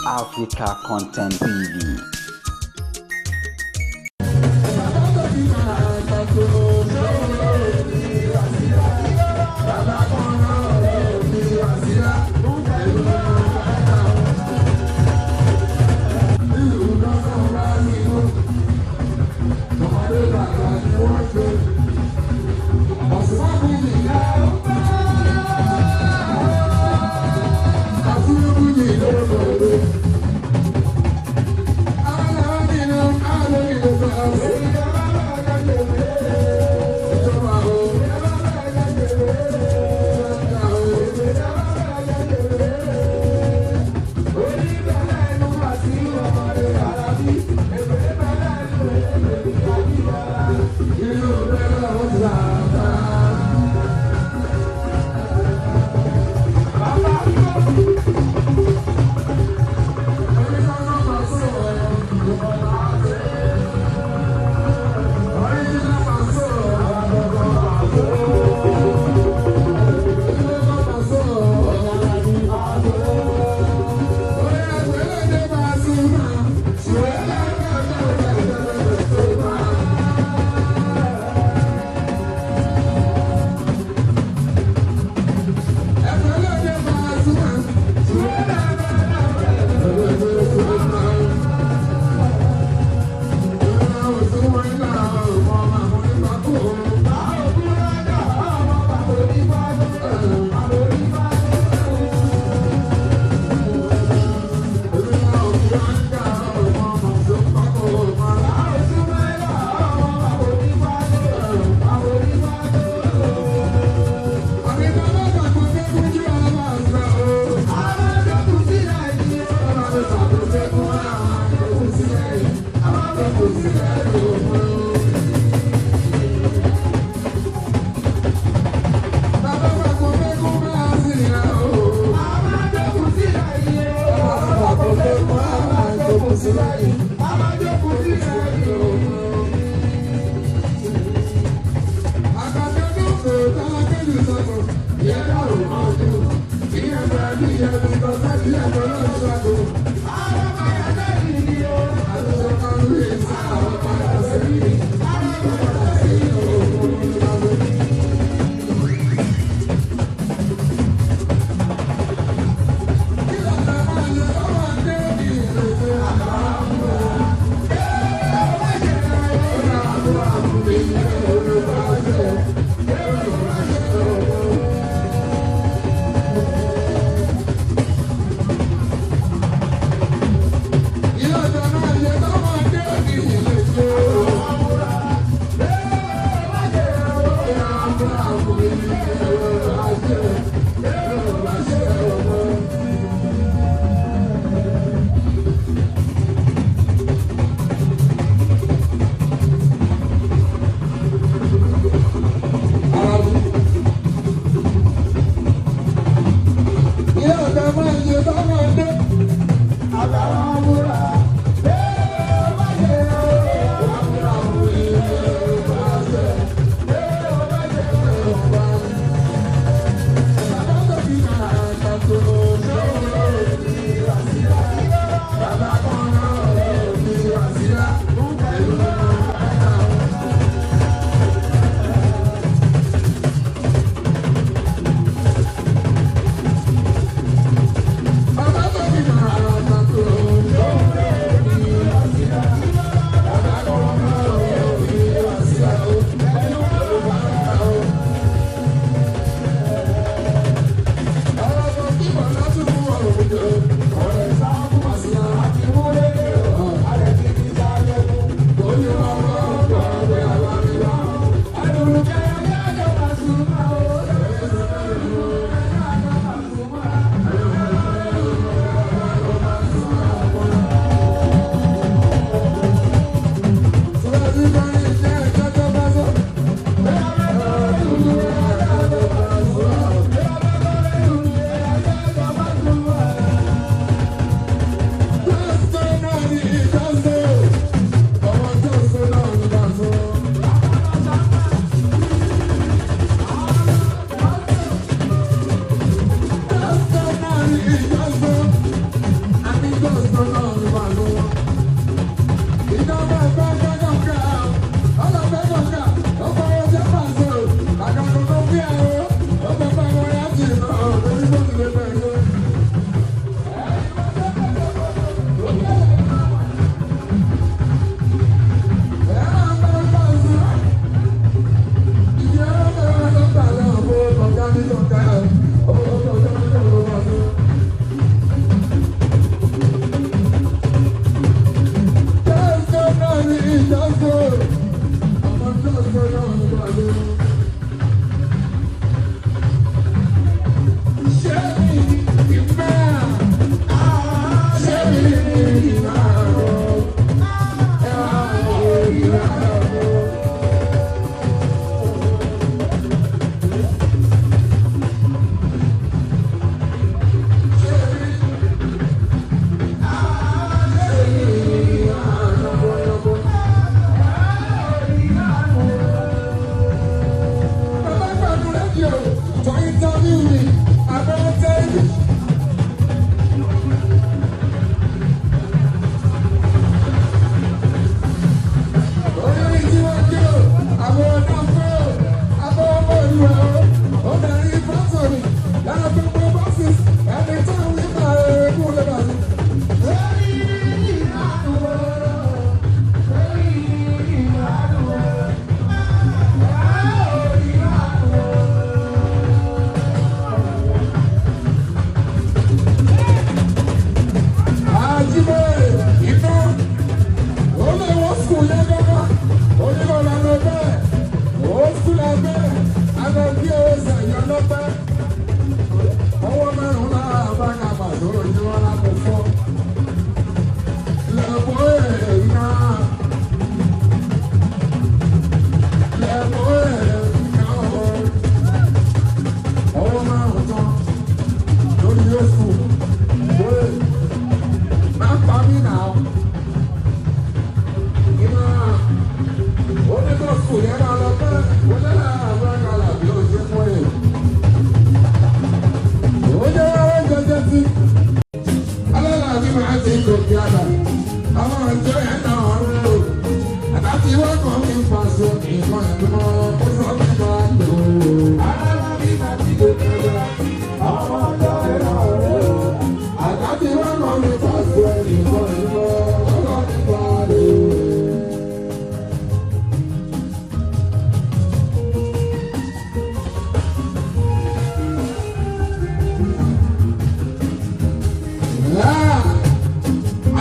Africa Content TV.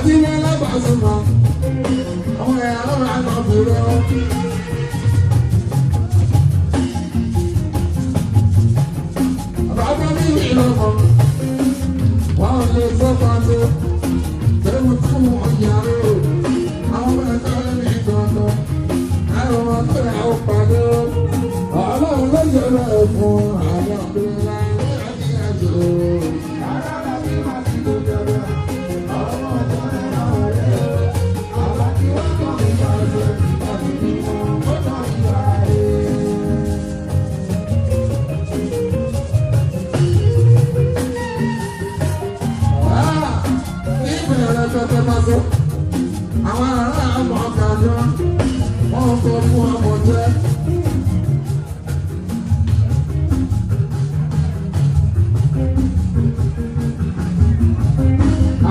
tí wọ́n lábàásùmọ̀ àwọn ẹ̀yà lọ́wọ́ àgbàbùrọ̀. Bàbá mi ní ìlọ́mọ wọ́n lè sọ́kà tó tẹ́wọ́ tí wọ́n yàrá o àwọn ẹ̀ka ní ìgbọ̀ngàn àwọn ọmọ tó yà ó pàdé ọlọ́run ló yẹ bẹ́ẹ̀ fún àwọn ọ̀gbìn láyé àti àjò. Àwọn ará àmọ́ kàjọ wọ́n kọ́ fún ọmọ jẹ́.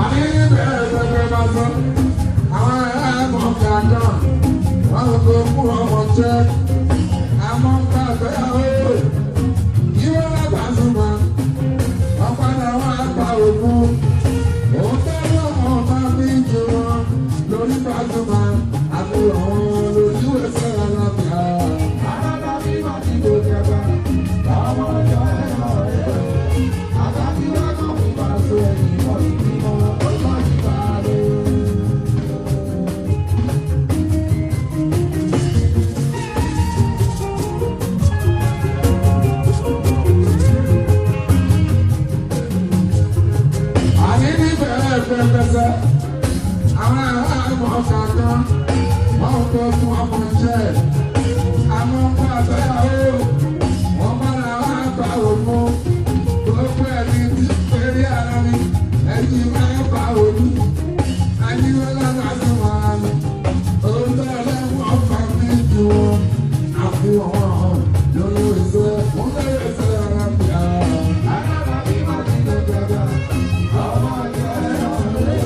Àní bẹ̀rẹ̀ pẹ̀pẹ̀ bá sọ àwọn ará àmọ́ kàjọ wọ́n kọ́ fún ọmọ jẹ́. Àmọ́ kàjọ yàwó yíwọ́ lábàásùmọ̀ ọ̀padà wọn àgbà òkú. Lórí Pasuma, àbúrò wọn lójú ẹsẹ̀ alábíà. Àbábá bí wọ́n ti tó jẹba, àwọn ọjọ́ ẹ̀rọ rẹ̀. Àbábí wọ́n kàn fún Paso ẹ̀yìn wọ́n ti bímọ, ó má ti bá a lé. Àní ní bẹ̀rẹ̀ pẹ̀pẹ̀sẹ̀. Àwọn àmọ́ kàkán wọ́n kọ́ fún ọmọ jẹ́ àwọn ọmọ àtọ́yàwó wọ́n bá làwọn àgbà òmù gbogbo ẹni tí péré ara mi ẹni máa bá òmù ayíwọ́ lára sí wọn òun ẹlẹ́wọ̀n ọ̀fà mi jù wọn àfihàn lórí ìṣe wọ́n lè ṣe ara mi. Alábàbí máa ti lè gbẹ̀gbẹ̀ ọmọ ìjọ ẹ̀rọ rẹ̀.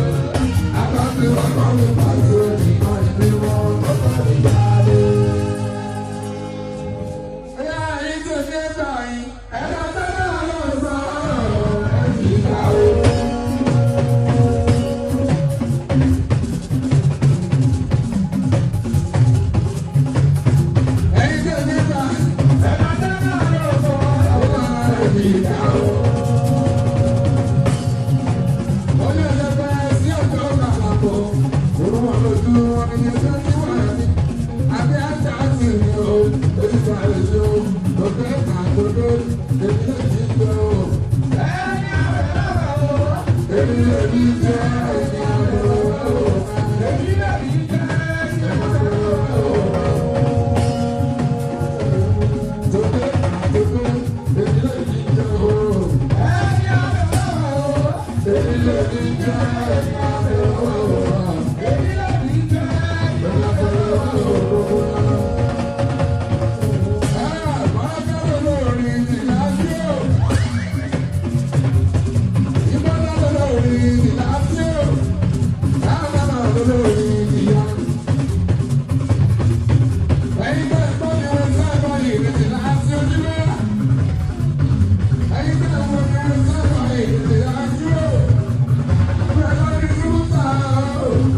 Oh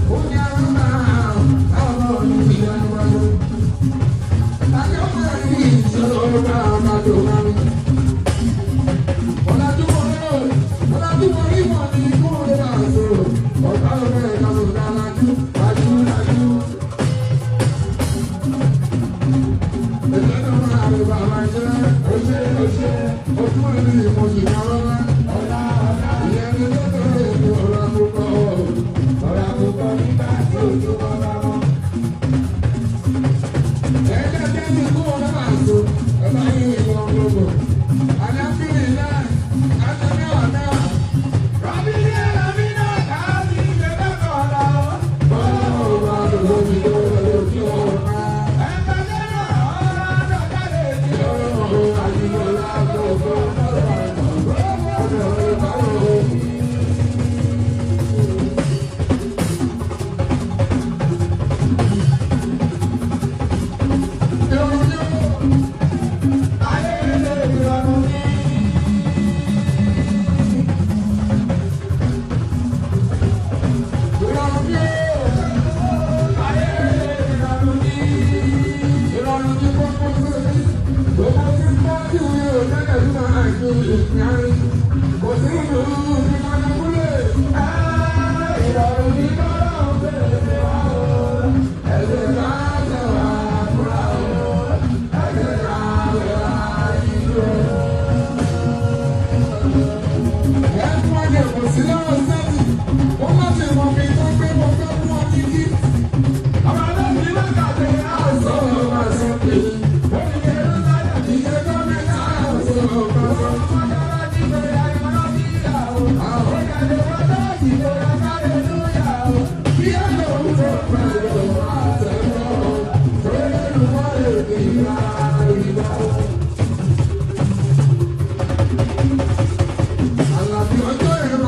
ẹ̀kọ́ sí lọ́wọ́ sẹ́ẹ̀tì wọ́n má ti mọ̀ fi tó gbé mọ́ fẹ́ fún ọ ní kí. àwọn aláàbí náà kàdé àìsàn ọ̀rọ̀ máa sọ pé wọ́n ní ẹ̀rọ láyà kí ẹjọ́ mi náà sọ ọ̀rọ̀ máa sọ. àwọn ọmọdé